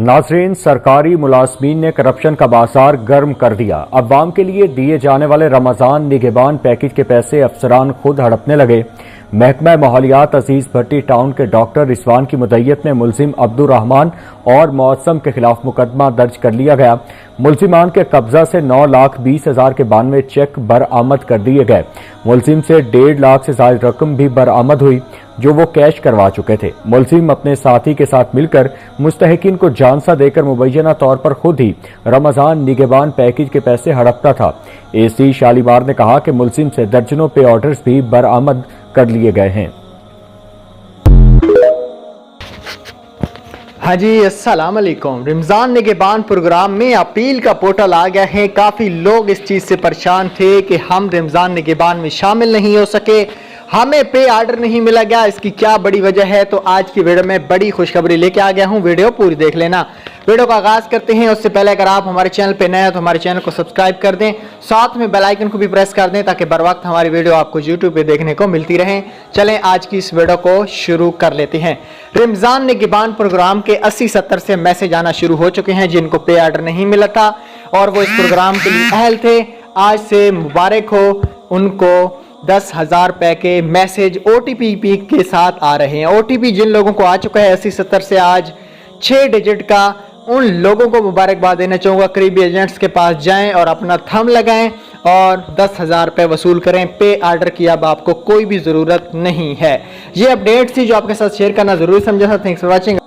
नाज़रीन, सरकारी मुलाजमीन ने करप्शन का बाजार गर्म कर दिया। अवाम के लिए दिए जाने वाले रमजान निगहबान पैकेज के पैसे अफसरान खुद हड़पने लगे। महकमा माहौलियात अजीज भट्टी टाउन के डॉक्टर रिजवान की मुद्दईयत में मुलजिम अब्दुर्रहमान और मौसम के खिलाफ मुकदमा दर्ज कर लिया गया। मुलजिमान के कब्जा से 9,20,000 के 92 चेक बरामद कर दिए गए। मुलजिम से 1.5 लाख से ज्यादा रकम भी बरामद हुई जो वो कैश करवा चुके थे। मुलजिम अपने साथी के साथ मिलकर मुस्तहिकीन को जानसा देकर मुबैना तौर पर खुद ही रमजान निगहबान पैकेज के पैसे हड़पता था। एसी शालीमार ने कहा कि मुलजिम से दर्जनों पे ऑर्डर्स भी बरामद कर लिए गए हैं। हाँ जी, अस्सलाम वालेकुम। रमजान निगहबान प्रोग्राम में अपील का पोर्टल आ गया है। काफ़ी लोग इस चीज़ से परेशान थे कि हम रमजान निगहबान में शामिल नहीं हो सके, हमें पे ऑर्डर नहीं मिला गया, इसकी क्या बड़ी वजह है। तो आज की वीडियो में बड़ी खुशखबरी लेके आ गया हूँ, वीडियो पूरी देख लेना। वीडियो का आगाज करते हैं। उससे पहले अगर आप हमारे चैनल पे नए हैं तो हमारे चैनल को सब्सक्राइब कर दें, साथ में बेल आइकन को भी प्रेस कर दें ताकि बर वक्त हमारी वीडियो आपको यूट्यूब पे देखने को मिलती रहे। चलें आज की इस वीडियो को शुरू कर लेते हैं। रमजान निगहबान प्रोग्राम के 80-70 से मैसेज आना शुरू हो चुके हैं जिनको पे ऑर्डर नहीं मिला था और वो इस प्रोग्राम के लिए अहल थे। आज से मुबारक हो, उनको 10,000 रुपए के मैसेज OTP के साथ आ रहे हैं। OTP जिन लोगों को आ चुका है 80-70 से आज 6 डिजिट का, उन लोगों को मुबारकबाद देना चाहूँगा। करीबी एजेंट्स के पास जाएं और अपना थंब लगाएं और 10,000 रुपये वसूल करें। पे ऑर्डर की अब आपको कोई भी ज़रूरत नहीं है। ये अपडेट थी जो आपके साथ शेयर करना ज़रूरी समझा था। Thanks for watching.